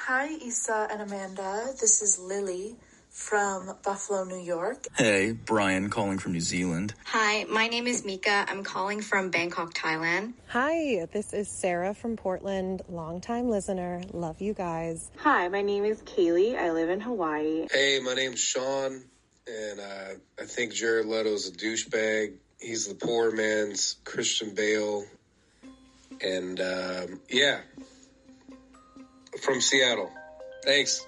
Hi, Issa and Amanda. This is Lily from Buffalo, New York. Hey, Brian calling from New Zealand. Hi, my name is Mika. I'm calling from Bangkok, Thailand. Hi, this is Sarah from Portland, longtime listener. Love you guys. Hi, my name is Kaylee. I live in Hawaii. Hey, my name's Sean, and I think Jared Leto's a douchebag. He's the poor man's Christian Bale. And, yeah, from Seattle. Thanks.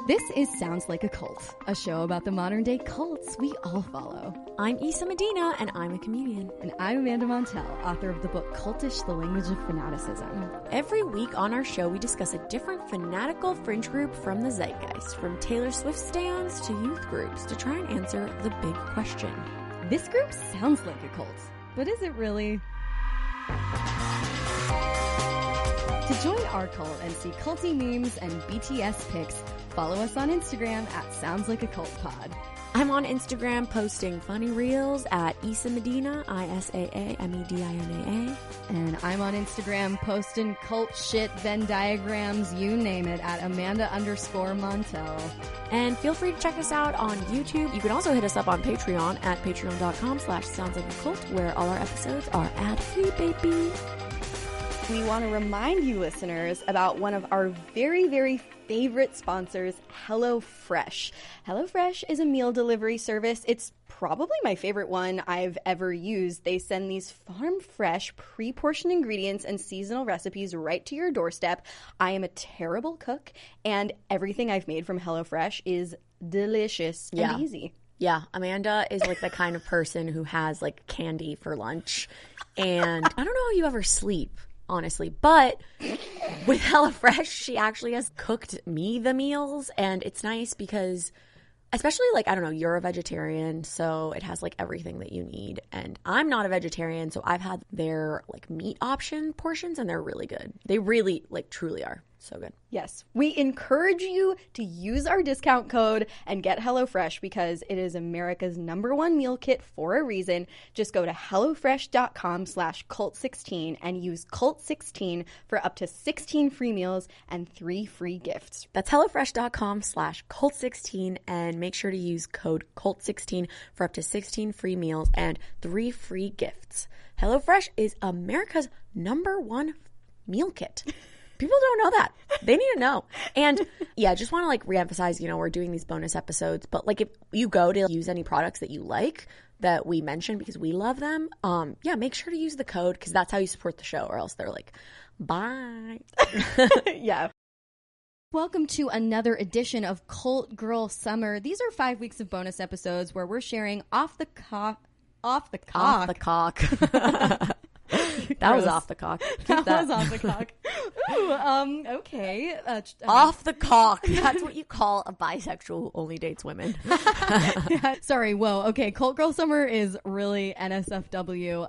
This is Sounds Like a Cult, a show about the modern-day cults we all follow. I'm Issa Medina, and I'm a comedian. And I'm Amanda Montell, author of the book Cultish, The Language of Fanaticism. Every week on our show, we discuss a different fanatical fringe group from the zeitgeist, from Taylor Swift stans to youth groups, to try and answer the big question. This group sounds like a cult, but is it really? To join our cult and see culty memes and BTS pics, follow us on Instagram at Sounds Like a Cult Pod. I'm on Instagram posting funny reels at Issa Medina, ISAAMEDINAA. And I'm on Instagram posting cult shit, Venn diagrams, you name it, at Amanda_Montel. And feel free to check us out on YouTube. You can also hit us up on Patreon at patreon.com/soundslikeacult, where all our episodes are ad-free, baby. We want to remind you listeners about one of our very, very favorite sponsors, HelloFresh. HelloFresh is a meal delivery service. It's probably my favorite one I've ever used. They send these farm-fresh, pre-portioned ingredients and seasonal recipes right to your doorstep. I am a terrible cook, and everything I've made from HelloFresh is delicious and easy. Yeah, Amanda is like the kind of person who has like candy for lunch. And I don't know how you ever sleep, honestly, but with HelloFresh, she actually has cooked me the meals, and it's nice because, especially like, I don't know, you're a vegetarian, so it has like everything that you need, and I'm not a vegetarian, so I've had their like meat option portions, and they're really good. They really like truly are so good. Yes. We encourage you to use our discount code and get HelloFresh because it is America's #1 meal kit for a reason. Just go to HelloFresh.com/cult16 and use cult16 for up to 16 free meals and 3 free gifts. That's HelloFresh.com/cult16 and make sure to use code cult16 for up to 16 free meals and 3 free gifts. HelloFresh is America's #1 meal kit. People don't know that. They need to know. And yeah, just want to like reemphasize, you know, we're doing these bonus episodes, but like if you go to use any products that you like that we mentioned because we love them, yeah, make sure to use the code because that's how you support the show, or else they're like, bye. Yeah. Welcome to another edition of Cult Girl Summer. These are 5 weeks of bonus episodes where we're sharing off the cock. That was off the cock. That was off the cock. Ooh, okay. Off the cock. That's what you call a bisexual who only dates women. Yeah, sorry. Whoa. Okay. Cult Girl Summer is really NSFW.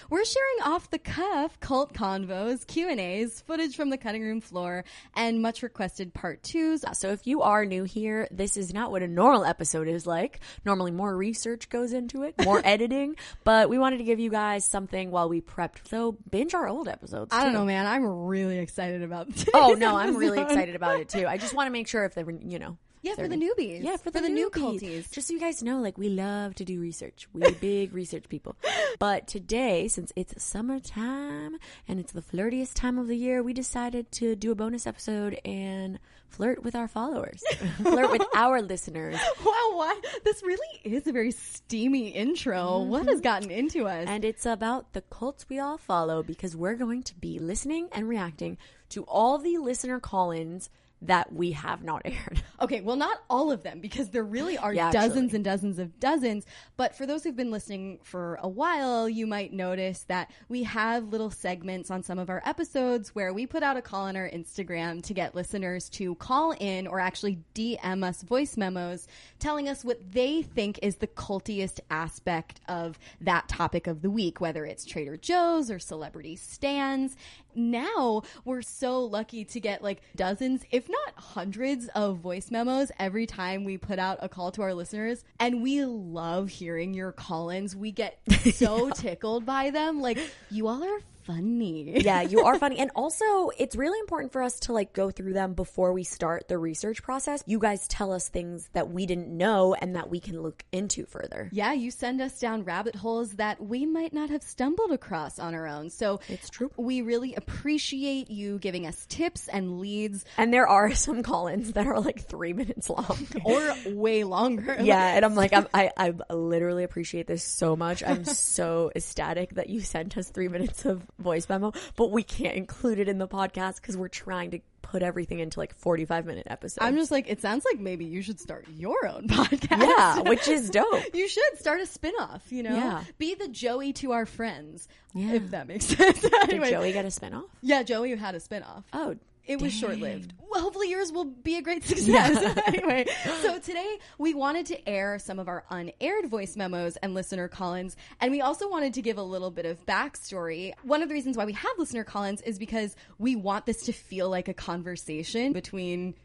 We're sharing off the cuff cult convos, Q&As, footage from the cutting room floor, and much requested part 2s. So if you are new here, this is not what a normal episode is like. Normally more research goes into it, more editing, but we wanted to give you guys something while we prepped. So binge our old episodes too. I don't know, man. I'm really excited about this. Oh, no, I'm really excited about it too. I just want to make sure if they were, you know. Yeah, for the newbies. Yeah, for the new newbies. culties. Just so you guys know, like, we love to do research. We're big research people. But today, since it's summertime and it's the flirtiest time of the year, we decided to do a bonus episode and flirt with our followers. Flirt with our listeners. Wow, what? This really is a very steamy intro. Mm-hmm. What has gotten into us? And it's about the cults we all follow because we're going to be listening and reacting to all the listener call-ins that we have not aired. Okay, well, not all of them, because there really are dozens and dozens of dozens. But for those who've been listening for a while, you might notice that we have little segments on some of our episodes where we put out a call on our Instagram to get listeners to call in or actually DM us voice memos telling us what they think is the cultiest aspect of that topic of the week, whether it's Trader Joe's or celebrity stands. Now we're so lucky to get like dozens, if not hundreds, of voice memos every time we put out a call to our listeners, and we love hearing your call-ins. We get so tickled by them. Like, you all are funny. Yeah, you are funny. And also, it's really important for us to like go through them before we start the research process. You guys tell us things that we didn't know and that we can look into further. Yeah, you send us down rabbit holes that we might not have stumbled across on our own. So it's true. We really appreciate you giving us tips and leads. And there are some call-ins that are like 3 minutes long. Or way longer. Yeah, and I'm like, I literally appreciate this so much. I'm so ecstatic that you sent us 3 minutes of voice memo, but we can't include it in the podcast because we're trying to put everything into like 45-minute episodes. I'm just like, it sounds like maybe you should start your own podcast. Yeah, which is dope. You should start a spinoff, you know? Yeah. Be the Joey to our friends, yeah. if that makes sense. Anyway, did Joey get a spinoff? Yeah, Joey had a spinoff. Oh, it was short-lived. Well, hopefully yours will be a great success. Yeah. Anyway, so today we wanted to air some of our unaired voice memos and listener call-ins, and we also wanted to give a little bit of backstory. One of the reasons why we have listener call-ins is because we want this to feel like a conversation between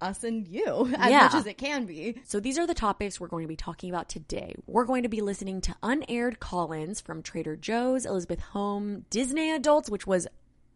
us and you, as much as it can be. So these are the topics we're going to be talking about today. We're going to be listening to unaired call-ins from Trader Joe's, Elizabeth Home, Disney Adults, which was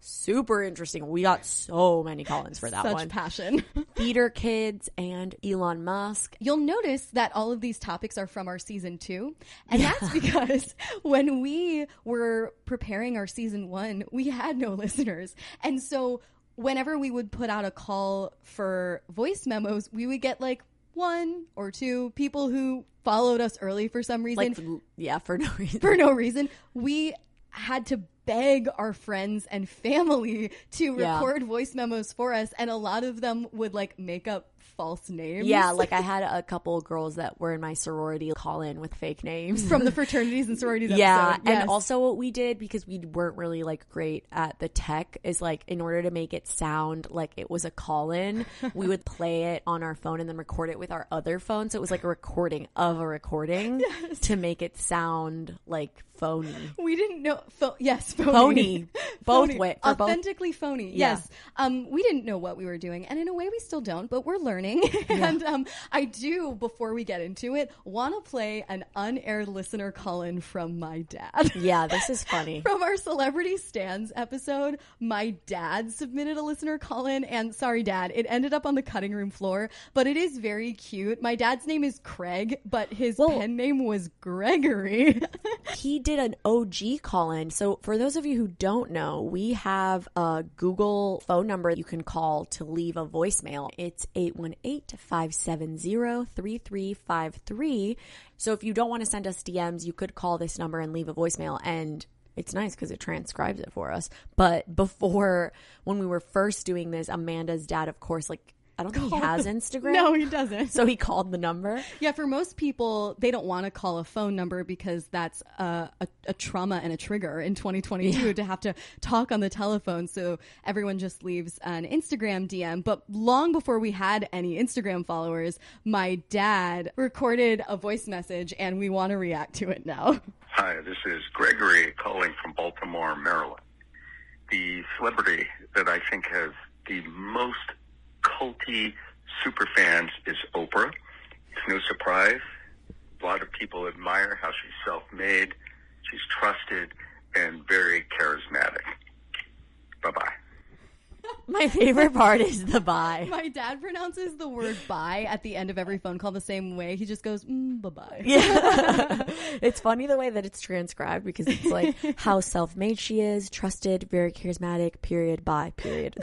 super interesting. We got so many call-ins for that one. Such passion. Theater Kids and Elon Musk. You'll notice that all of these topics are from our season 2. And that's because when we were preparing our season 1, we had no listeners. And so whenever we would put out a call for voice memos, we would get like 1 or 2 people who followed us early for some reason. Like, for no reason. For no reason. We had to beg our friends and family to record voice memos for us, and a lot of them would like make up false names. Yeah, like I had a couple of girls that were in my sorority call in with fake names from the fraternities and sororities episode. Yes. And also what we did, because we weren't really like great at the tech, is like in order to make it sound like it was a call in, we would play it on our phone and then record it with our other phone, so it was like a recording of a recording to make it sound like phony. We didn't know. Yes, phony. Both ways. Authentically phony. Yeah. Yes. We didn't know what we were doing, and in a way we still don't, but we're learning. And I do, before we get into it, want to play an unaired listener call-in from my dad. Yeah, this is funny. From our Celebrity Stands episode, my dad submitted a listener call-in, and sorry, Dad, it ended up on the cutting room floor, but it is very cute. My dad's name is Craig, but his pen name was Gregory. He did an OG call-in. So for those of you who don't know, we have a Google phone number you can call to leave a voicemail. It's 818-570-3353. So if you don't want to send us DMs, you could call this number and leave a voicemail, and it's nice because it transcribes it for us. But before, when we were first doing this, Amanda's dad, of course, like, I don't think he has Instagram. No, he doesn't. So he called the number. Yeah, for most people, they don't want to call a phone number because that's a trauma and a trigger in 2022 to have to talk on the telephone. So everyone just leaves an Instagram DM. But long before we had any Instagram followers, my dad recorded a voice message, and we want to react to it now. Hi, this is Gregory calling from Baltimore, Maryland. The celebrity that I think has the most culty super fans is Oprah. It's no surprise. A lot of people admire how she's self-made, she's trusted, and very charismatic. Bye-bye. My favorite part is the bye. My dad pronounces the word bye at the end of every phone call the same way. He just goes, bye-bye. Yeah. It's funny the way that it's transcribed, because it's like how self-made she is, trusted, very charismatic, period, bye, period.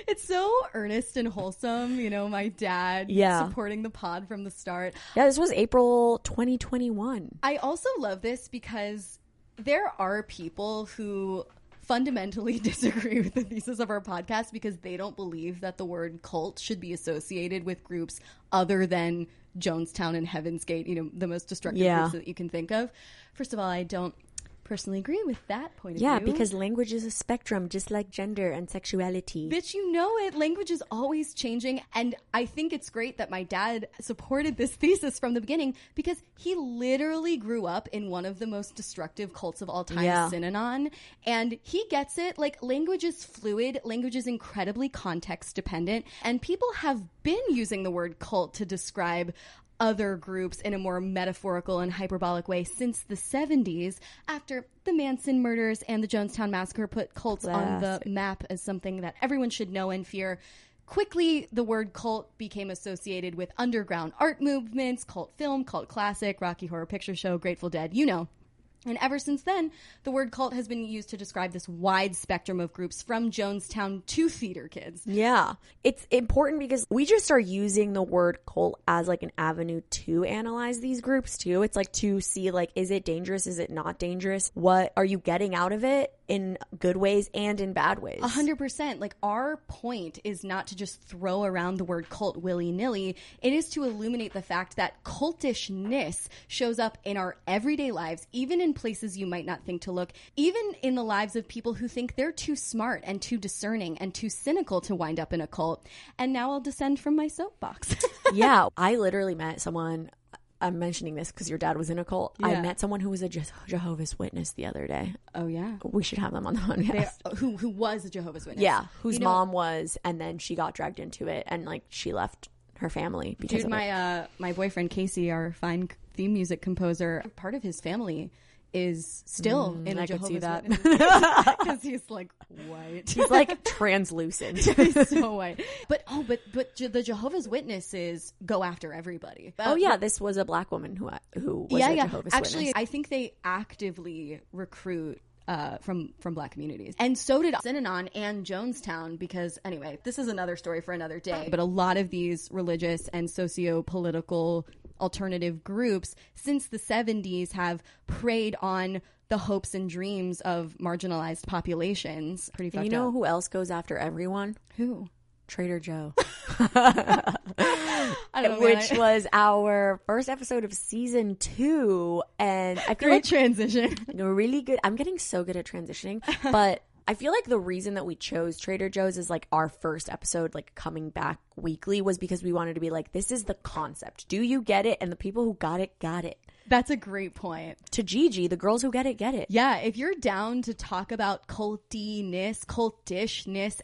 It's so earnest and wholesome, you know, my dad supporting the pod from the start. Yeah, this was April 2021. I also love this because there are people who fundamentally disagree with the thesis of our podcast because they don't believe that the word cult should be associated with groups other than Jonestown and Heaven's Gate, you know, the most destructive groups that you can think of. First of all, I don't personally agree with that point of view. Yeah, because language is a spectrum, just like gender and sexuality. Bitch, you know it. Language is always changing. And I think it's great that my dad supported this thesis from the beginning because he literally grew up in one of the most destructive cults of all time, Synanon. And he gets it. Like, language is fluid. Language is incredibly context dependent. And people have been using the word cult to describe other groups in a more metaphorical and hyperbolic way since the 70s, after the Manson murders and the Jonestown Massacre put cults on the map as something that everyone should know and fear. Quickly, the word cult became associated with underground art movements, cult film, cult classic, Rocky Horror Picture Show, Grateful Dead, you know. And ever since then, the word cult has been used to describe this wide spectrum of groups from Jonestown to theater kids. Yeah. It's important because we just are using the word cult as like an avenue to analyze these groups too. It's like to see like, is it dangerous? Is it not dangerous? What are you getting out of it in good ways and in bad ways? 100%. Like, our point is not to just throw around the word cult willy-nilly. It is to illuminate the fact that cultishness shows up in our everyday lives, even in places you might not think to look, even in the lives of people who think they're too smart and too discerning and too cynical to wind up in a cult. And now I'll descend from my soapbox. Yeah, I literally met someone. I'm mentioning this because your dad was in a cult. Yeah. I met someone who was a Jehovah's Witness the other day. Oh, yeah? We should have them on the podcast. Who was a Jehovah's Witness? Yeah, whose mom was, and then she got dragged into it, and like she left her family because of it. My boyfriend Casey, our fine theme music composer, part of his family is still in a Jehovah's Witness. Because he's like white. He's like translucent. He's so white. But the Jehovah's Witnesses go after everybody. This was a black woman who was a Jehovah's Witness. Actually, I think they actively recruit from black communities. And so did Synanon and Jonestown, because anyway, this is another story for another day. But a lot of these religious and socio-political alternative groups since the 70s have preyed on the hopes and dreams of marginalized populations. Pretty fucked up. You know who else goes after everyone? Who? Trader Joe. I don't know, which was our first episode of season 2. And I feel Great transition. Really good. I'm getting so good at transitioning. But I feel like the reason that we chose Trader Joe's as like our first episode, like coming back weekly, was because we wanted to be like, this is the concept. Do you get it? And the people who got it, got it. That's a great point. To Gigi, the girls who get it, get it. Yeah, if you're down to talk about cultishness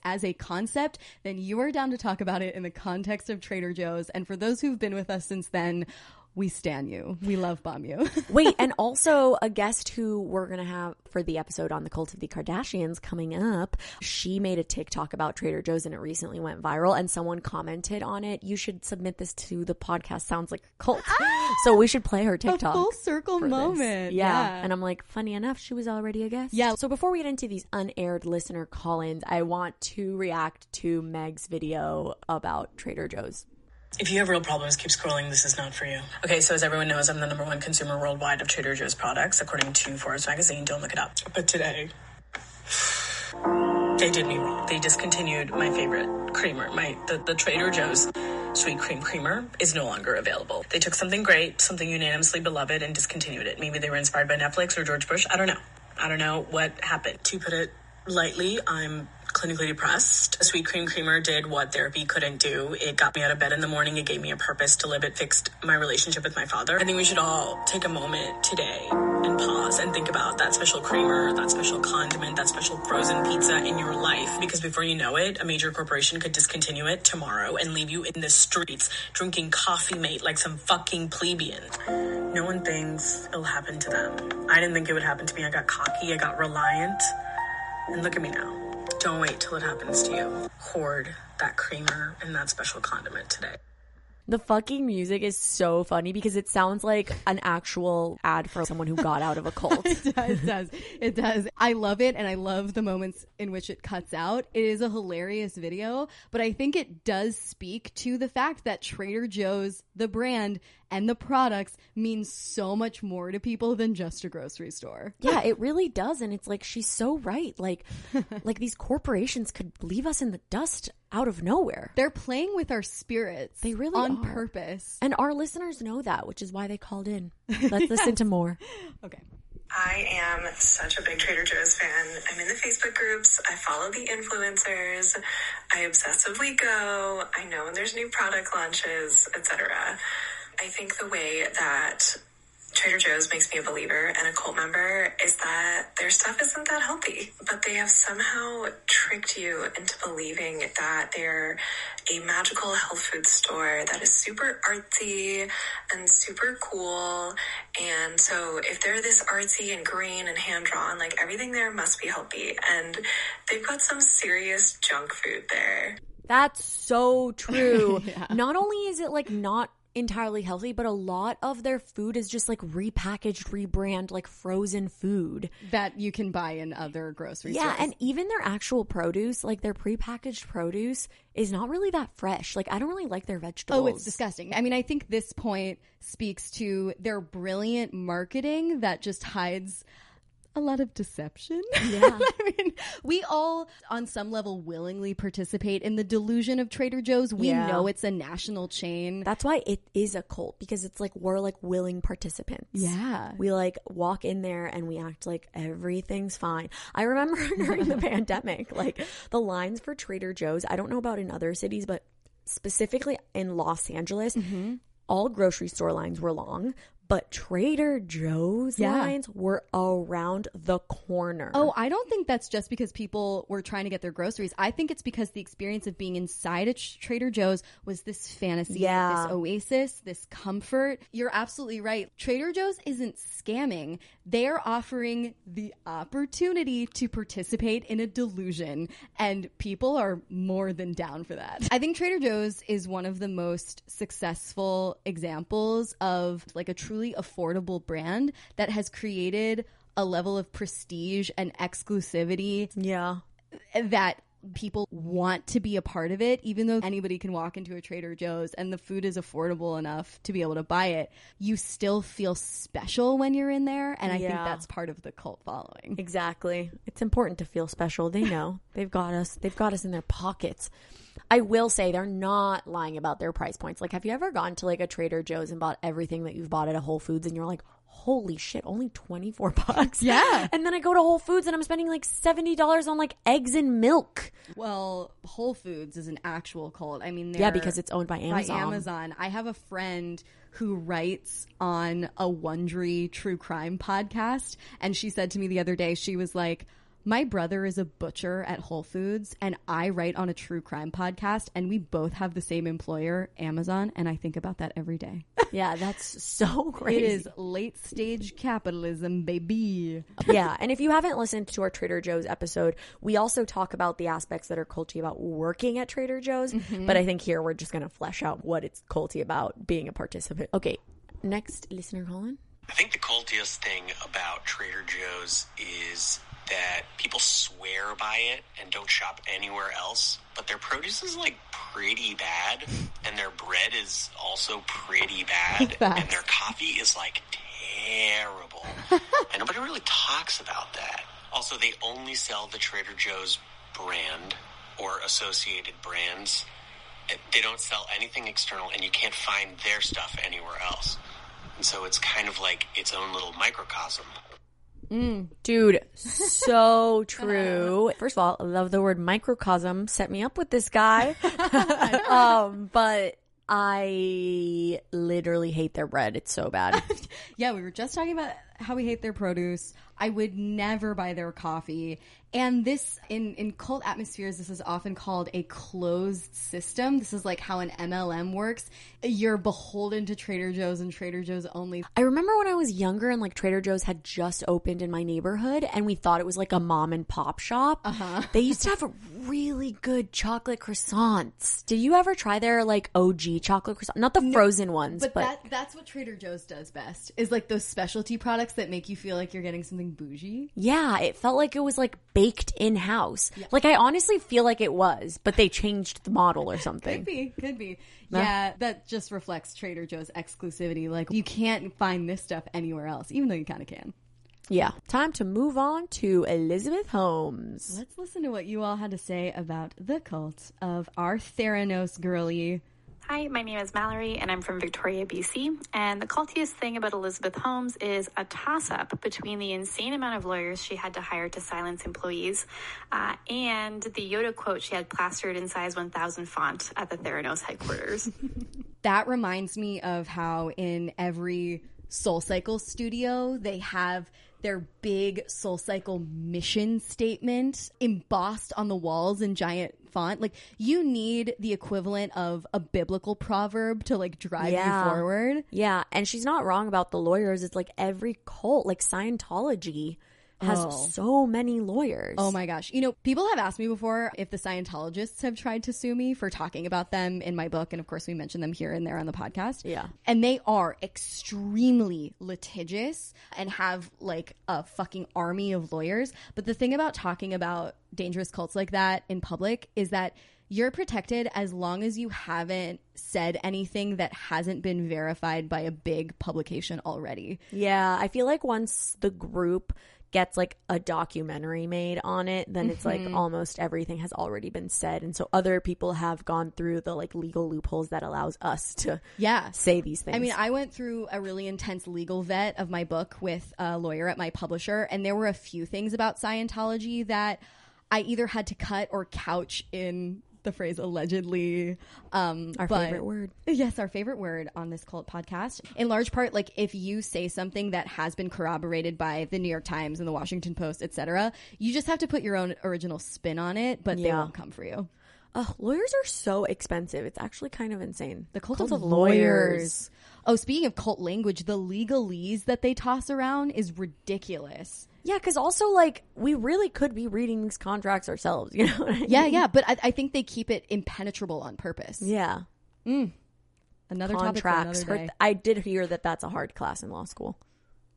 as a concept, then you are down to talk about it in the context of Trader Joe's. And for those who've been with us since then, we stan you. We love bomb you. Wait, and also a guest who we're going to have for the episode on the cult of the Kardashians coming up. She made a TikTok about Trader Joe's and it recently went viral, and someone commented on it, you should submit this to the podcast. Sounds like a cult. So we should play her TikTok. A full circle moment. Yeah. And I'm like, funny enough, she was already a guest. Yeah. So before we get into these unaired listener call-ins, I want to react to Meg's video about Trader Joe's. If you have real problems, keep scrolling. This is not for you. Okay, so as everyone knows, I'm the #1 consumer worldwide of Trader Joe's products, according to Forbes magazine. Don't look it up. But today, they did me wrong. They discontinued my favorite creamer. The Trader Joe's sweet cream creamer is no longer available. They took something great, something unanimously beloved, and discontinued it. Maybe they were inspired by Netflix or George Bush. I don't know. I don't know what happened. To put it lightly, I'm clinically depressed. A sweet cream creamer did what therapy couldn't do. It got me out of bed in the morning. It gave me a purpose to live. It fixed my relationship with my father. I think we should all take a moment today and pause and think about that special creamer, that special condiment, that special frozen pizza in your life. Because before you know it, a major corporation could discontinue it tomorrow and leave you in the streets drinking Coffee Mate like some fucking plebeian. No one thinks it'll happen to them. I didn't think it would happen to me. I got cocky. I got reliant. And look at me now. Don't wait till it happens to you. Hoard that creamer and that special condiment today. The fucking music is so funny because it sounds like an actual ad for someone who got out of a cult. It does. I love it, and I love the moments in which it cuts out. It is a hilarious video, but I think it does speak to the fact that Trader Joe's, the brand, and the products mean so much more to people than just a grocery store. Yeah, it really does. And it's like, she's so right. Like these corporations could leave us in the dust out of nowhere. They're playing with our spirits. They really on are. Purpose. And our listeners know that, which is why they called in. Let's listen to more. Okay. I am such a big Trader Joe's fan. I'm in the Facebook groups. I follow the influencers. I obsessively go. I know when there's new product launches, etc. I think the way that Trader Joe's makes me a believer and a cult member is that their stuff isn't that healthy, but they have somehow tricked you into believing that they're a magical health food store that is super artsy and super cool. And so if they're this artsy and green and hand-drawn, like everything there must be healthy. And they've got some serious junk food there. That's so true. Yeah. Not only is it like not entirely healthy, but a lot of their food is just like repackaged, rebrand, like frozen food that you can buy in other grocery stores. Yeah, and even their actual produce, like their prepackaged produce, is not really that fresh. Like I don't really like their vegetables. Oh, it's disgusting. I mean, I think this point speaks to their brilliant marketing that just hides a lot of deception. Yeah. I mean, we all, on some level, willingly participate in the delusion of Trader Joe's. We know it's a national chain. That's why it is a cult, because it's like we're like willing participants. Yeah. We like walk in there and we act like everything's fine. I remember during the pandemic, like the lines for Trader Joe's, I don't know about in other cities, but specifically in Los Angeles, all grocery store lines were long. But Trader Joe's lines were around the corner. Oh, I don't think that's just because people were trying to get their groceries. I think it's because the experience of being inside a Trader Joe's was this fantasy, this oasis, this comfort. You're absolutely right. Trader Joe's isn't scamming. They're offering the opportunity to participate in a delusion, and people are more than down for that. I think Trader Joe's is one of the most successful examples of like a truly affordable brand that has created a level of prestige and exclusivity that people want to be a part of it. Even though anybody can walk into a Trader Joe's and the food is affordable enough to be able to buy it, you still feel special when you're in there, and I think that's part of the cult following. Exactly. It's important to feel special. They know. They've got us in their pockets. I will say they're not lying about their price points. Like, have you ever gone to like a Trader Joe's and bought everything that you've bought at a Whole Foods and you're like, holy shit, only $24? Yeah. And then I go to Whole Foods and I'm spending like $70 on like eggs and milk. Well, Whole Foods is an actual cult. I mean, because it's owned by Amazon. I have a friend who writes on a Wondery true crime podcast, and she said to me the other day, she was like, my brother is a butcher at Whole Foods, and I write on a true crime podcast, and we both have the same employer, Amazon, and I think about that every day. Yeah, that's so crazy. It is late stage capitalism, baby. Yeah, and if you haven't listened to our Trader Joe's episode, we also talk about the aspects that are culty about working at Trader Joe's, but I think here we're just going to flesh out what it's culty about being a participant. Okay, next listener call-in. I think the cultiest thing about Trader Joe's is that people swear by it and don't shop anywhere else, but their produce is like pretty bad, and their bread is also pretty bad, and their coffee is like terrible. And nobody really talks about that. Also, they only sell the Trader Joe's brand or associated brands. They don't sell anything external, and you can't find their stuff anywhere else. And so it's kind of like its own little microcosm. Dude, so true. First of all, I love the word microcosm. Set me up with this guy. But I literally hate their bread. It's so bad. Yeah, we were just talking about how we hate their produce. I would never buy their coffee. And this, in cult atmospheres, this is often called a closed system. This is like how an MLM works. You're beholden to Trader Joe's and Trader Joe's only. I remember when I was younger and like Trader Joe's had just opened in my neighborhood and we thought it was like a mom and pop shop. They used to have really good chocolate croissants. Did you ever try their like OG chocolate croissant? Not the frozen ones, but that's what Trader Joe's does best, is like those specialty products that make you feel like you're getting something bougie. Yeah, it felt like it was like baked in-house. Yeah. Like I honestly feel like it was, but they changed the model or something. Could be. Yeah, that just reflects Trader Joe's exclusivity. Like you can't find this stuff anywhere else, even though you kind of can. Yeah. Time to move on to Elizabeth Holmes. Let's listen to what you all had to say about the cult of our Theranos girlie. Hi, my name is Mallory, and I'm from Victoria, BC. And the cultiest thing about Elizabeth Holmes is a toss-up between the insane amount of lawyers she had to hire to silence employees and the Yoda quote she had plastered in size 1000 font at the Theranos headquarters. That reminds me of how in every SoulCycle studio, they have their big SoulCycle mission statement embossed on the walls in giant font. Like, you need the equivalent of a biblical proverb to like drive you forward. Yeah, and she's not wrong about the lawyers. It's like every cult, like Scientology has so many lawyers. Oh my gosh. You know, people have asked me before if the Scientologists have tried to sue me for talking about them in my book. And of course, we mention them here and there on the podcast. Yeah. And they are extremely litigious and have like a fucking army of lawyers. But the thing about talking about dangerous cults like that in public is that you're protected as long as you haven't said anything that hasn't been verified by a big publication already. Yeah. I feel like once the group gets like a documentary made on it, then it's like almost everything has already been said, and so other people have gone through the like legal loopholes that allows us to say these things. I mean, I went through a really intense legal vet of my book with a lawyer at my publisher, and there were a few things about Scientology that I either had to cut or couch in the phrase allegedly. Our favorite word. Yes, our favorite word on this cult podcast. In large part, like if you say something that has been corroborated by the New York Times and the Washington Post, etc., you just have to put your own original spin on it, but they won't come for you. Lawyers are so expensive. It's actually kind of insane. The cult of lawyers. Oh, speaking of cult language, the legalese that they toss around is ridiculous. Yeah, because also, like, we really could be reading these contracts ourselves, you know what I mean? Yeah, but I think they keep it impenetrable on purpose. Yeah. Another topic for another day. I did hear that that's a hard class in law school.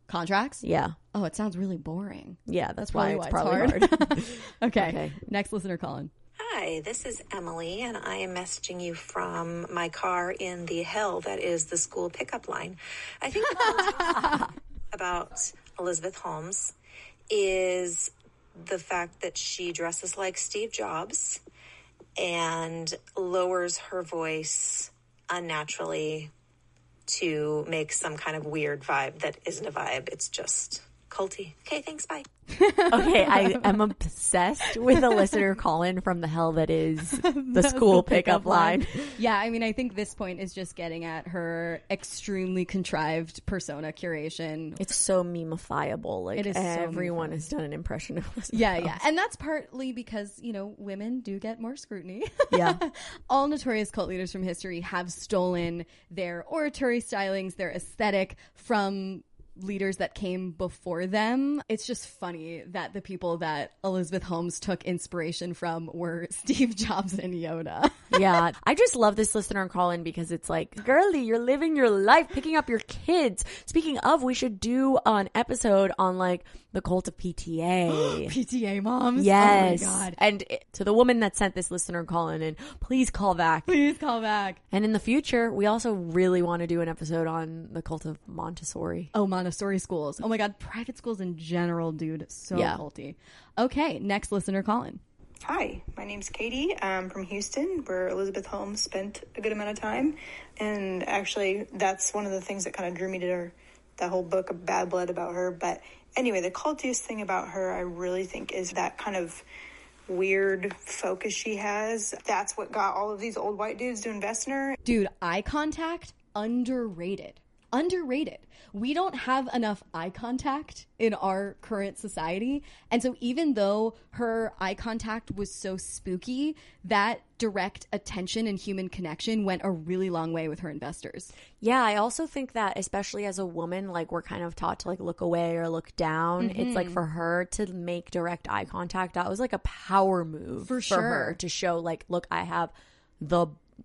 Contracts? Yeah. Oh, it sounds really boring. Yeah, that's why it's probably hard. Okay. Next listener calling. Hi, this is Emily, and I am messaging you from my car in the hell that is the school pickup line. I think the about Elizabeth Holmes is the fact that she dresses like Steve Jobs and lowers her voice unnaturally to make some kind of weird vibe that isn't a vibe. It's just culty. Okay, thanks, bye. Okay, I am obsessed with a listener call-in from the hell that is the school pickup line. Yeah, I mean, I think this point is just getting at her extremely contrived persona curation. It's so meme-ifiable. Like, it is everyone has done an impression of Elizabeth Holmes. Yeah. And that's partly because, you know, women do get more scrutiny. Yeah. All notorious cult leaders from history have stolen their oratory stylings, their aesthetic from leaders that came before them. It's just funny that the people that Elizabeth Holmes took inspiration from were Steve Jobs and Yoda. Yeah. I just love this listener call in because it's like, girly, you're living your life, picking up your kids. Speaking of, we should do an episode on like the cult of PTA. PTA moms. Yes. Oh my God. And to the woman that sent this listener call in, and please call back. Please call back. And in the future, we also really want to do an episode on the cult of Montessori. Oh, Montessori schools. Oh my God. Private schools in general, dude. So culty. Okay. Next listener calling. Hi, my name's Katie. I'm from Houston, where Elizabeth Holmes spent a good amount of time. And actually, that's one of the things that kind of drew me to her, that whole book of Bad Blood about her. But anyway, the cultiest thing about her, I really think, is that kind of weird focus she has. That's what got all of these old white dudes to invest in her. Dude, eye contact, underrated. Underrated. We don't have enough eye contact in our current society. And so even though her eye contact was so spooky, that direct attention and human connection went a really long way with her investors. Yeah, I also think that especially as a woman, like we're kind of taught to like look away or look down. It's like for her to make direct eye contact, that was like a power move for her to show like, look, I have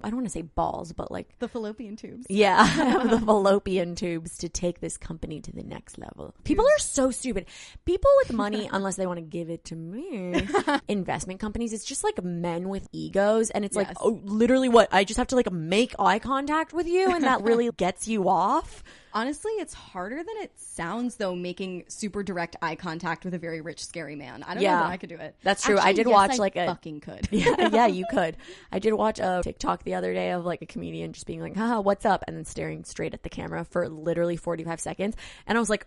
I don't want to say balls, but like the fallopian tubes. Yeah, the fallopian tubes to take this company to the next level. People are so stupid. People with money, unless they want to give it to me, investment companies, it's just like men with egos. And it's like, oh, literally what? I just have to like make eye contact with you and that really gets you off? Honestly, it's harder than it sounds, though, making super direct eye contact with a very rich, scary man. I don't know that I could do it. That's true. Actually, I did yes, watch I like a fucking could. Yeah, you could. I did watch a TikTok the other day of like a comedian just being like, haha, what's up? And then staring straight at the camera for literally 45 seconds. And I was like,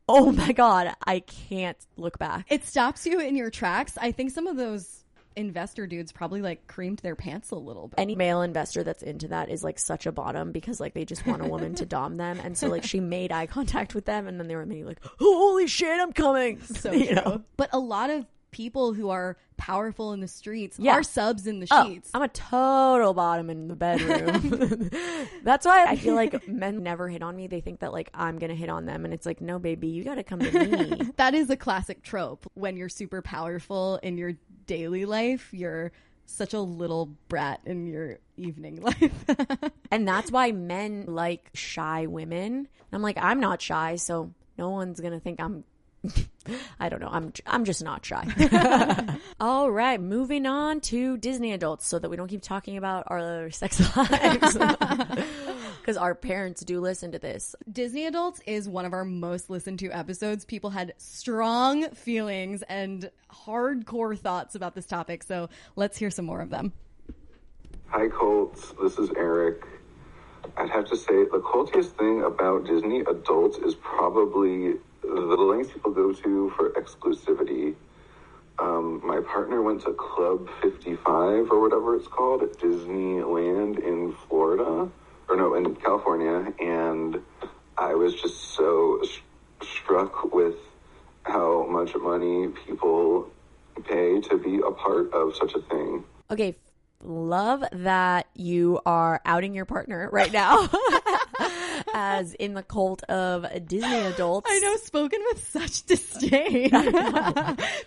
oh my God, I can't look back. It stops you in your tracks. I think some of those investor dudes probably like creamed their pants a little bit. Any male investor that's into that is like such a bottom because like they just want a woman to dom them. And so like she made eye contact with them and then they were maybe like, holy shit, I'm coming. So you true. know? But a lot of people who are powerful in the streets are subs in the sheets. I'm a total bottom in the bedroom. That's why I feel like men never hit on me. They think that like I'm gonna hit on them, and it's like, no, baby, you gotta come to me. That is a classic trope. When you're super powerful in your daily life, you're such a little brat in your evening life. And that's why men like shy women. And I'm like, I'm not shy, so no one's gonna think I'm I don't know. I'm just not shy. All right, moving on to Disney adults so that we don't keep talking about our sex lives. Because our parents do listen to this. Disney adults is one of our most listened to episodes. People had strong feelings and hardcore thoughts about this topic. So let's hear some more of them. Hi, Colts. This is Eric. I'd have to say the cultiest thing about Disney adults is probably the lengths people go to for exclusivity. My partner went to Club 55 or whatever it's called at Disneyland in in California, and I was just so struck with how much money people pay to be a part of such a thing. Okay, love that you are outing your partner right now. As in the cult of Disney adults. I know, spoken with such disdain.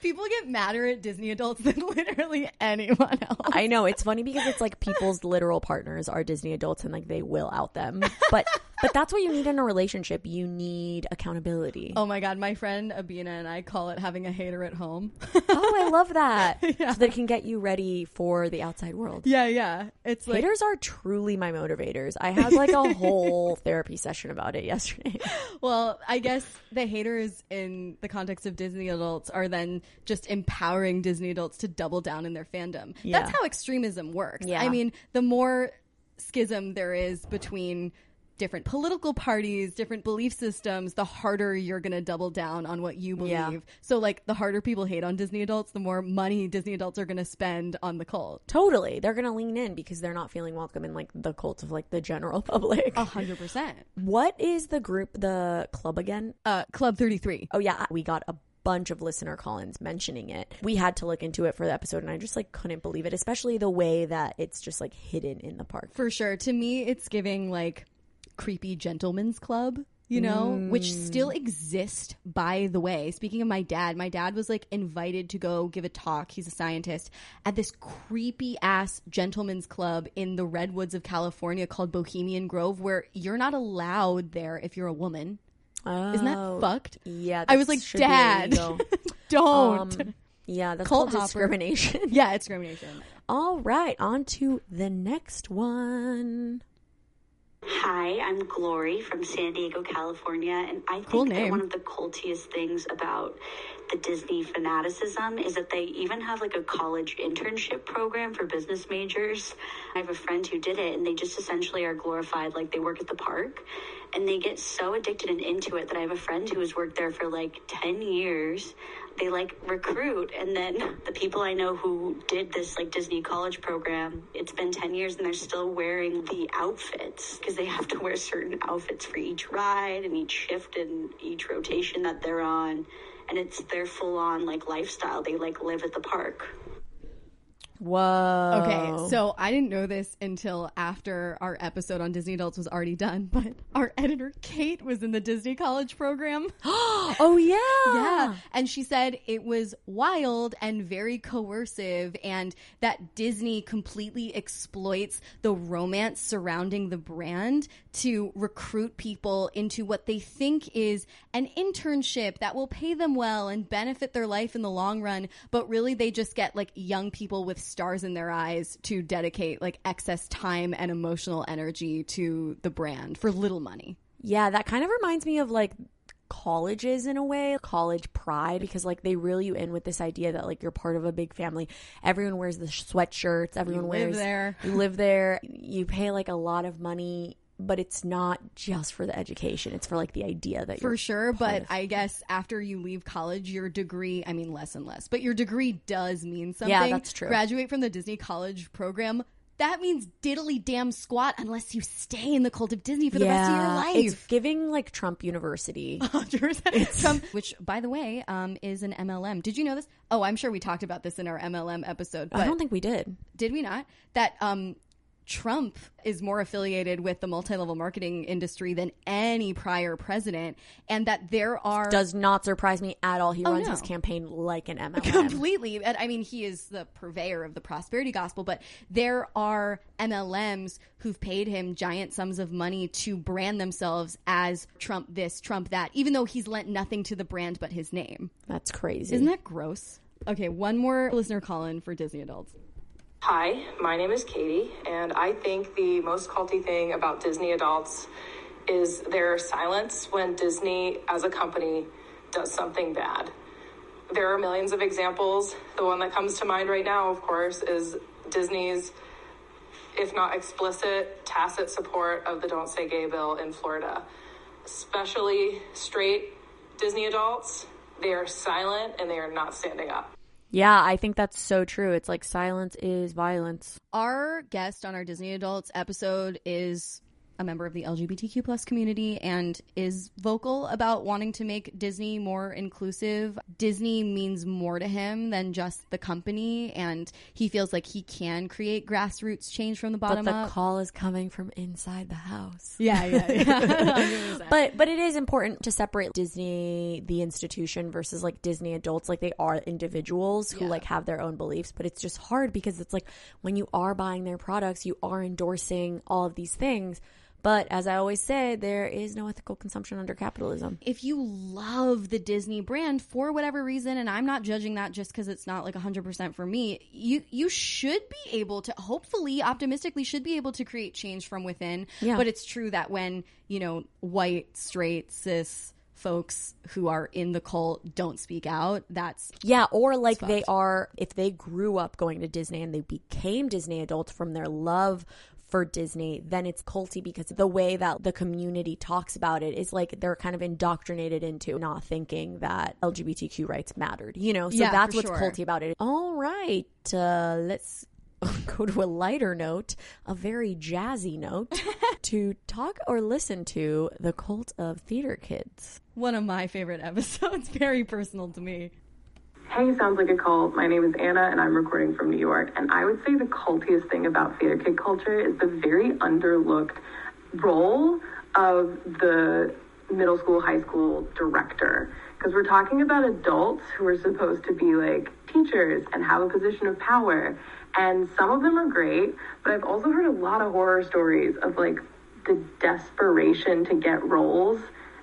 People get madder at Disney adults than literally anyone else. I know, it's funny because it's like people's literal partners are Disney adults and like they will out them. But that's what you need in a relationship. You need accountability. Oh my God, my friend Abina and I call it having a hater at home. Oh, I love that. Yeah. So that it can get you ready for the outside world. Yeah. It's like haters are truly my motivators. I had like a whole therapy session about it yesterday. Well, I guess the haters in the context of Disney adults are then just empowering Disney adults to double down in their fandom. Yeah. That's how extremism works. Yeah. I mean, the more schism there is between different political parties, different belief systems, the harder you're going to double down on what you believe. Yeah. So like the harder people hate on Disney adults, the more money Disney adults are going to spend on the cult. Totally. They're going to lean in because they're not feeling welcome in like the cult of like the general public. 100%. What is the club again? Club 33. Oh yeah. We got a bunch of listener call-ins mentioning it. We had to look into it for the episode and I just like couldn't believe it, especially the way that it's just like hidden in the park. For sure. To me, it's giving like creepy gentleman's club, you know, which still exist, by the way. Speaking of my dad was like invited to go give a talk, he's a scientist, at this creepy ass gentleman's club in the redwoods of California called Bohemian Grove, where you're not allowed there if you're a woman. Isn't that fucked? Yeah. I was like, Dad, don't. Yeah, that's called discrimination. Yeah, it's discrimination. All right, on to the next one. Hi, I'm Glory from San Diego, California, and I think that one of the cultiest things about the Disney fanaticism is that they even have like a college internship program for business majors. I have a friend who did it, and they just essentially are glorified like they work at the park, and they get so addicted and into it that I have a friend who has worked there for like 10 years. They like recruit, and then the people I know who did this like Disney college program, it's been 10 years and they're still wearing the outfits because they have to wear certain outfits for each ride and each shift and each rotation that they're on, and it's their full-on like lifestyle. They like live at the park. Whoa. Okay, so I didn't know this until after our episode on Disney Adults was already done, but our editor, Kate, was in the Disney College program. Oh, yeah. Yeah. And she said it was wild and very coercive, and that Disney completely exploits the romance surrounding the brand to recruit people into what they think is an internship that will pay them well and benefit their life in the long run, but really they just get like young people with stars in their eyes to dedicate like excess time and emotional energy to the brand for little money. Yeah, that kind of reminds me of like colleges in a way, college pride, because like they reel you in with this idea that like you're part of a big family. Everyone wears the sweatshirts, everyone wears there. You live there, you pay like a lot of money, but it's not just for the education. It's for like the idea that for sure. But I guess after you leave college, your degree, I mean less and less, but your degree does mean something. Yeah, that's true. Graduate from the Disney college program, that means diddly damn squat unless you stay in the cult of Disney for the rest of your life. It's giving like Trump University. 100%. Trump, which by the way, is an MLM. Did you know this? Oh, I'm sure we talked about this in our MLM episode. But I don't think we did. Did we not? That Trump is more affiliated with the multi-level marketing industry than any prior president, and that there are... Does not surprise me at all. He runs his campaign like an MLM. Completely. And I mean, he is the purveyor of the prosperity gospel, but there are MLMs who've paid him giant sums of money to brand themselves as Trump this, Trump that, even though he's lent nothing to the brand but his name. That's crazy. Isn't that gross? Okay, one more listener call-in for Disney adults. Hi, my name is Katie, and I think the most culty thing about Disney adults is their silence when Disney as a company does something bad. There are millions of examples. The one that comes to mind right now, of course, is Disney's, if not explicit, tacit support of the Don't Say Gay bill in Florida. Especially straight Disney adults, they are silent and they are not standing up. Yeah, I think that's so true. It's like silence is violence. Our guest on our Disney Adults episode is a member of the LGBTQ plus community and is vocal about wanting to make Disney more inclusive. Disney means more to him than just the company, and he feels like he can create grassroots change from the bottom up. But the call is coming from inside the house. Yeah. But it is important to separate Disney, the institution, versus like Disney adults. Like they are individuals who like have their own beliefs, but it's just hard because it's like when you are buying their products, you are endorsing all of these things. But as I always say, there is no ethical consumption under capitalism. If you love the Disney brand for whatever reason, and I'm not judging that just because it's not like 100% for me, you should be able to, hopefully, optimistically, should be able to create change from within. Yeah. But it's true that when, white, straight, cis folks who are in the cult don't speak out, or like they are, if they grew up going to Disney and they became Disney adults from their love for Disney, then it's culty because the way that the community talks about it is like they're kind of indoctrinated into not thinking that LGBTQ rights mattered, so that's what's culty about it. All right, let's go to a lighter note, a very jazzy note, to talk or listen to The Cult of Theater Kids. One of my favorite episodes, very personal to me. Hey, sounds like a cult. My name is Anna, and I'm recording from New York. And I would say the cultiest thing about theater kid culture is the very underlooked role of the middle school, high school director. Because we're talking about adults who are supposed to be like teachers and have a position of power. And some of them are great, but I've also heard a lot of horror stories of like the desperation to get roles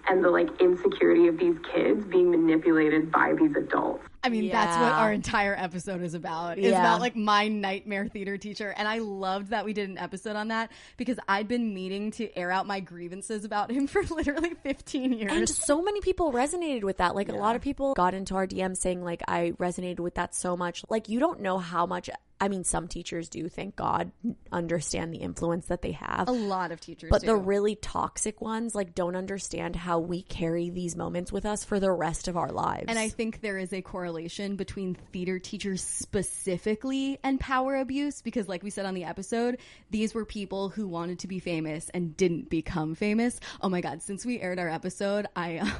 and the like insecurity of these kids being manipulated by these adults. I mean, that's what our entire episode is about. It's about like my nightmare theater teacher. And I loved that we did an episode on that because I'd been meaning to air out my grievances about him for literally 15 years. And so many people resonated with that. Like a lot of people got into our DM saying like, I resonated with that so much. Like you don't know how much. I mean, some teachers do, thank God, understand the influence that they have. A lot of teachers But do. the really toxic ones, like, don't understand how we carry these moments with us for the rest of our lives. And I think there is a correlation between theater teachers specifically and power abuse because, like we said on the episode, these were people who wanted to be famous and didn't become famous. Oh my God, since we aired our episode, I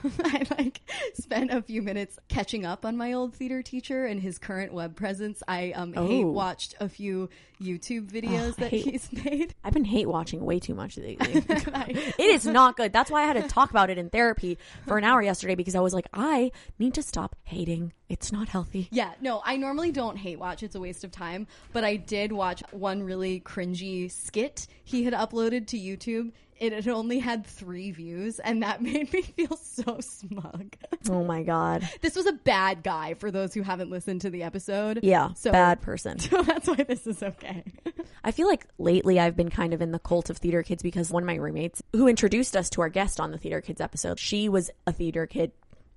spent a few minutes catching up on my old theater teacher and his current web presence. I watched a few YouTube videos that he's made. I've been hate watching way too much lately. It is not good. That's why I had to talk about it in therapy for an hour yesterday because I was like, I need to stop hating It's not healthy. Yeah, no, I normally don't hate watch. It's a waste of time. But I did watch one really cringy skit he had uploaded to YouTube. It had only had 3 views, and that made me feel so smug. Oh my God. This was a bad guy, for those who haven't listened to the episode. Yeah, so, bad person. So that's why this is okay. I feel like lately I've been kind of in the cult of theater kids because one of my roommates who introduced us to our guest on the Theater Kids episode, she was a theater kid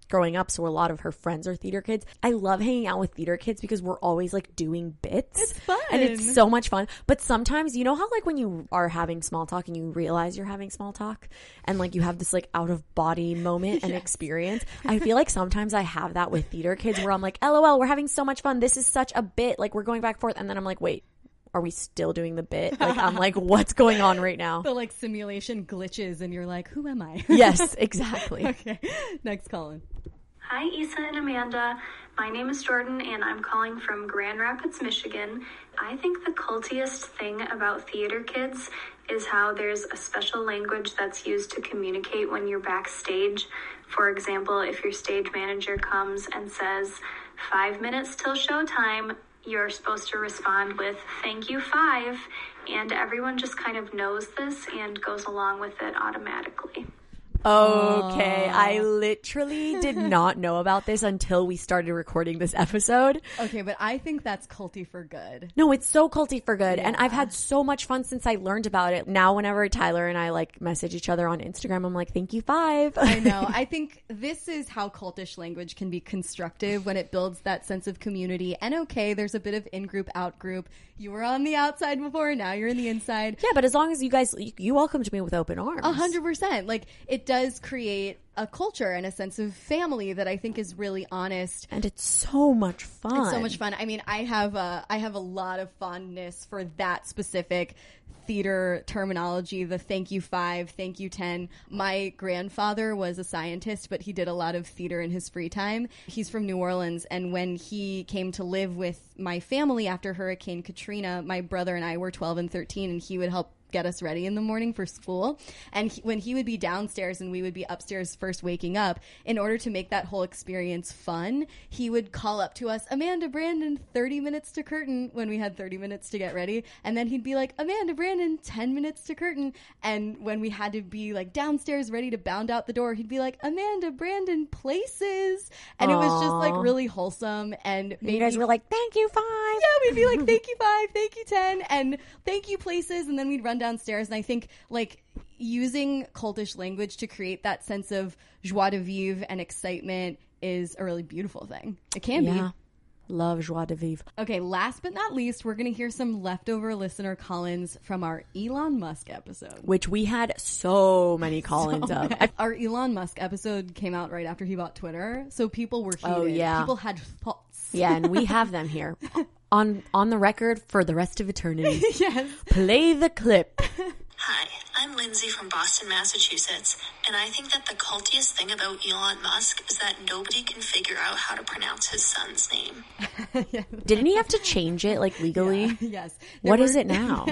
growing up, so a lot of her friends are theater kids. I love hanging out with theater kids because we're always like doing bits. It's fun. And it's so much fun. But sometimes, you know how like when you are having small talk and you realize you're having small talk and like you have this like out of body moment and experience? I feel like sometimes I have that with theater kids where I'm like, LOL, we're having so much fun. This is such a bit. Like we're going back and forth. And then I'm like, wait, are we still doing the bit? Like, I'm like, what's going on right now? The like simulation glitches and you're like, who am I? Yes, exactly. Okay. Next call in. Hi, Issa and Amanda. My name is Jordan, and I'm calling from Grand Rapids, Michigan. I think the cultiest thing about theater kids is how there's a special language that's used to communicate when you're backstage. For example, if your stage manager comes and says, 5 minutes till showtime, you're supposed to respond with, thank you, 5. And everyone just kind of knows this and goes along with it automatically. Okay, I literally did not know about this until we started recording this episode. Okay, but I think that's culty for good. No, it's so culty for good. Yeah. And I've had so much fun since I learned about it. Now, whenever Tyler and I like message each other on Instagram, I'm like, thank you, 5. I know. I think this is how cultish language can be constructive when it builds that sense of community. And okay, there's a bit of in-group, out-group. You were on the outside before, now you're in the inside. Yeah, but as long as you guys, you welcomed me with open arms. 100%. Like, it does create a culture and a sense of family that I think is really honest. And it's so much fun. It's so much fun. I mean, I have a lot of fondness for that specific theater terminology, the thank you 5, thank you 10. My grandfather was a scientist, but he did a lot of theater in his free time. He's from New Orleans, and when he came to live with my family after Hurricane Katrina, my brother and I were 12 and 13, and he would help get us ready in the morning for school. And when he would be downstairs and we would be upstairs first waking up, in order to make that whole experience fun, he would call up to us, Amanda, Brandon, 30 minutes to curtain, when we had 30 minutes to get ready. And then he'd be like, Amanda, Brandon, 10 minutes to curtain. And when we had to be like downstairs ready to bound out the door, he'd be like, Amanda, Brandon, places. And It was just like really wholesome. And you guys were like, thank you, 5. Yeah, we'd be like, thank you, 5, thank you, 10, and thank you, places. And then we'd run downstairs, and I think like using cultish language to create that sense of joie de vivre and excitement is a really beautiful thing. It can be. Love joie de vivre. Okay, last but not least, we're going to hear some leftover listener call-ins from our Elon Musk episode. Which we had so many call-ins of. Our Elon Musk episode came out right after he bought Twitter, so people were heated. Oh, yeah. People had thoughts. Yeah, and we have them here. On the record for the rest of eternity. Yes. Play the clip. Hi, I'm Lindsay from Boston, Massachusetts, and I think that the cultiest thing about Elon Musk is that nobody can figure out how to pronounce his son's name. Didn't he have to change it, like, legally? Yeah, yes. What is it now?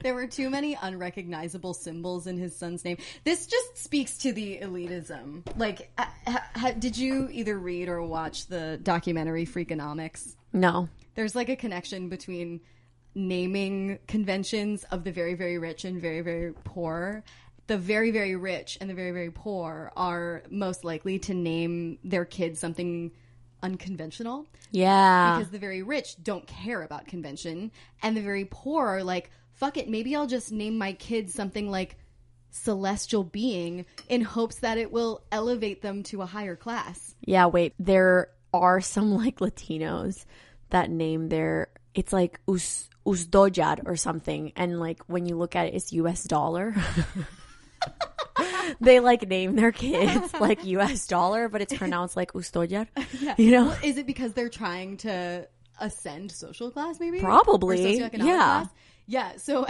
There were too many unrecognizable symbols in his son's name. This just speaks to the elitism. Like, did you either read or watch the documentary Freakonomics? No. There's, like, a connection between naming conventions of the very, very rich and very, very poor. The very, very rich and the very, very poor are most likely to name their kids something unconventional. Yeah. Because the very rich don't care about convention, and the very poor are like, fuck it, maybe I'll just name my kids something like celestial being in hopes that it will elevate them to a higher class. Yeah, wait, there are some like Latinos that name their, it's like Usdojar or something, and like when you look at it, it's US dollar. They like name their kids like US dollar, but it's pronounced like Usdojar. Yeah. You know, well, is it because they're trying to ascend social class, maybe? Probably. Or socioeconomic class? Yeah, so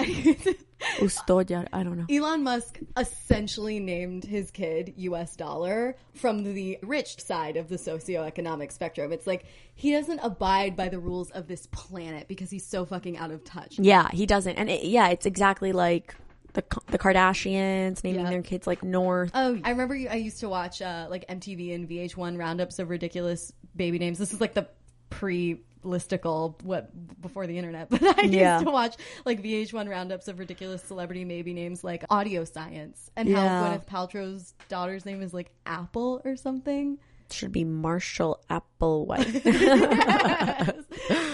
Usdojar, I don't know. Elon Musk essentially named his kid US dollar from the rich side of the socioeconomic spectrum. It's like he doesn't abide by the rules of this planet because he's so fucking out of touch. Yeah, he doesn't. And it's exactly like the Kardashians naming their kids like North. Oh, I remember I used to watch like MTV and VH1 roundups of ridiculous baby names. This is like the pre-listicle before the internet, but I used to watch like VH1 roundups of ridiculous celebrity baby names like Audio Science, and how Gwyneth Paltrow's daughter's name is like Apple or something. Should be Marshall Applewhite. Yes.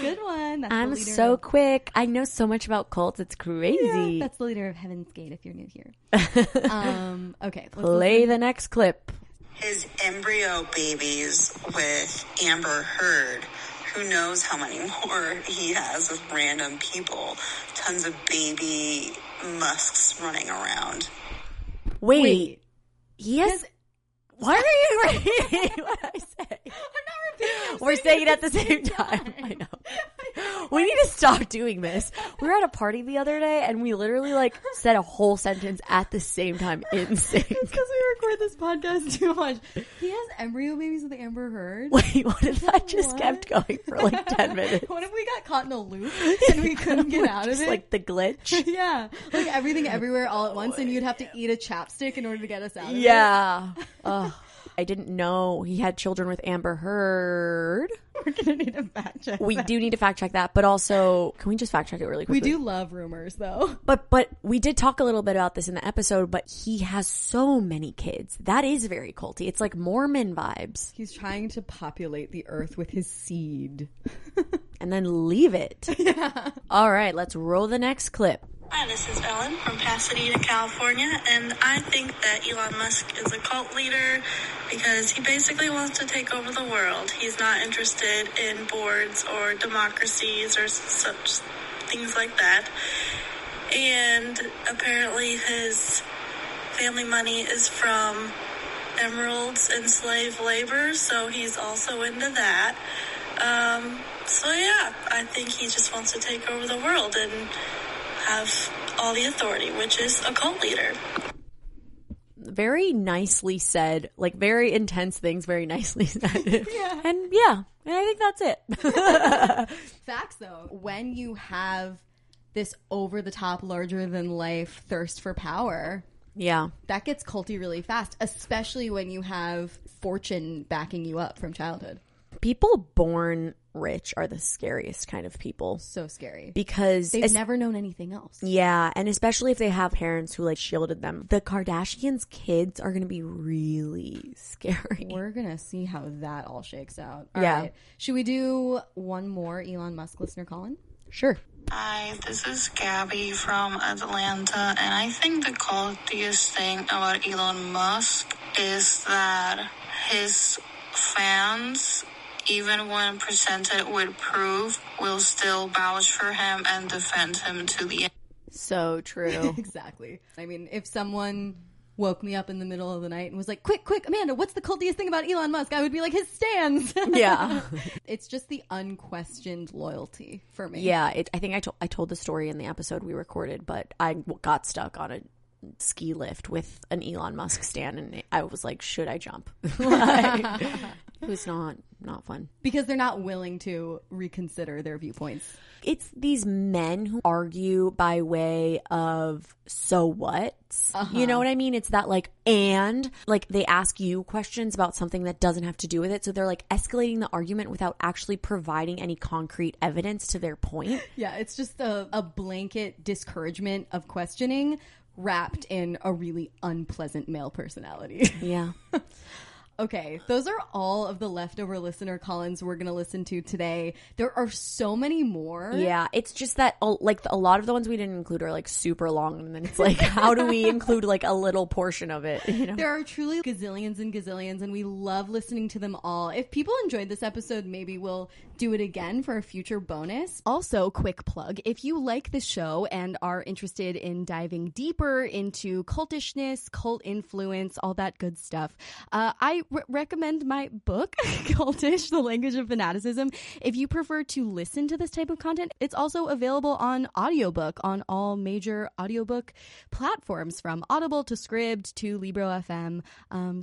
Good one. That's I'm so quick. I know so much about cults. It's crazy. Yeah, that's the leader of Heaven's Gate if you're new here. Okay. Play the next clip. His embryo babies with Amber Heard. Who knows how many more he has with random people. Tons of baby Musks running around. Wait. He has... Why are you repeating what I say? I'm not repeating. We're saying it at the same time. I know. We need to stop doing this. We were at a party the other day and we literally like said a whole sentence at the same time in sync. It's because we record this podcast too much. He has embryo babies with Amber Heard. Wait, what if that just kept going for like 10 minutes? What if we got caught in a loop and we couldn't get out of it? Like the glitch? Yeah. Like everything everywhere all at once and you'd have to eat a chapstick in order to get us out of it. Yeah. I didn't know he had children with Amber Heard. We're going to need to fact check We do need to fact check that, but also, can we just fact check it really quickly? We do love rumors, though. But we did talk a little bit about this in the episode, but he has so many kids. That is very culty. It's like Mormon vibes. He's trying to populate the earth with his seed. And then leave it. Yeah. All right, let's roll the next clip. Hi, this is Ellen from Pasadena, California, and I think that Elon Musk is a cult leader because he basically wants to take over the world. He's not interested in boards or democracies or such things like that. And apparently his family money is from emeralds and slave labor, so he's also into that. So yeah, I think he just wants to take over the world and have all the authority, which is a cult leader. Very nicely said, like very intense things, very nicely said. Yeah. And yeah, I think that's it. Facts though, when you have this over the top, larger than life thirst for power, yeah, that gets culty really fast, especially when you have fortune backing you up from childhood. People born rich are the scariest kind of people. So scary. Because they've never known anything else. Yeah, and especially if they have parents who like shielded them. The Kardashians' kids are going to be really scary. We're going to see how that all shakes out. Yeah. All right. Should we do one more Elon Musk listener call-in? Sure. Hi, this is Gabby from Atlanta, and I think the cultiest thing about Elon Musk is that his fans, even when presented with proof, will still vouch for him and defend him to the end. So true. Exactly. I mean, if someone woke me up in the middle of the night and was like, quick, Amanda, what's the cultiest thing about Elon Musk? I would be like, his stands. Yeah. It's just the unquestioned loyalty for me. Yeah, I think I told the story in the episode we recorded, but I got stuck on a ski lift with an Elon Musk stand and I was like, should I jump? It was not fun. Because they're not willing to reconsider their viewpoints. It's these men who argue by way of so what? You know what I mean? It's that like, and like they ask you questions about something that doesn't have to do with it. So they're like escalating the argument without actually providing any concrete evidence to their point. Yeah, it's just a blanket discouragement of questioning wrapped in a really unpleasant male personality. Yeah. Okay, those are all of the leftover listener call-ins we're going to listen to today. There are so many more. Yeah, it's just that like a lot of the ones we didn't include are like super long, and then it's like, how do we include like a little portion of it? You know? There are truly gazillions and gazillions, and we love listening to them all. If people enjoyed this episode, maybe we'll do it again for a future bonus. Also, quick plug, if you like the show and are interested in diving deeper into cultishness, cult influence, all that good stuff, I recommend my book, Cultish, The Language of Fanaticism. If you prefer to listen to this type of content, it's also available on audiobook on all major audiobook platforms, from Audible to Scribd to Libro FM.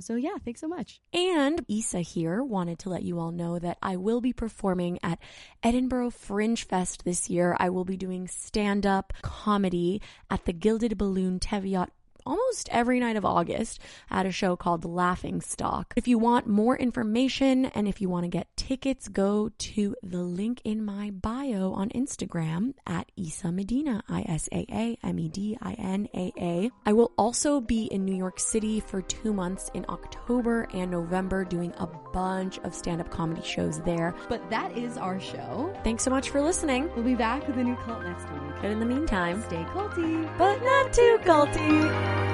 So yeah, thanks so much. And Issa here wanted to let you all know that I will be performing at Edinburgh Fringe Fest this year. I will be doing stand-up comedy at the Gilded Balloon Teviot almost every night of August at a show called The Laughing Stock. If you want more information and if you want to get tickets, go to the link in my bio on Instagram at Isa Medina, ISAAMEDINAA. I will also be in New York City for 2 months in October and November doing a bunch of stand-up comedy shows there. But that is our show. Thanks so much for listening. We'll be back with a new cult next week. But in the meantime, stay culty, but not too culty.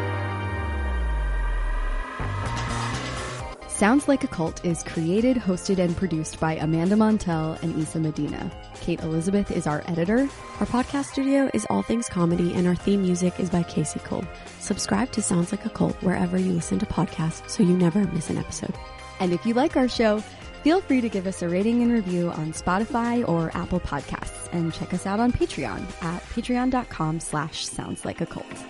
Sounds Like a Cult is created, hosted, and produced by Amanda Montel and Isa Medina. Kate Elizabeth is our editor. Our podcast studio is All Things Comedy, and our theme music is by Casey Cole. Subscribe to Sounds Like a Cult wherever you listen to podcasts so you never miss an episode. And if you like our show, feel free to give us a rating and review on Spotify or Apple Podcasts, and check us out on Patreon at patreon.com/soundslikeacult.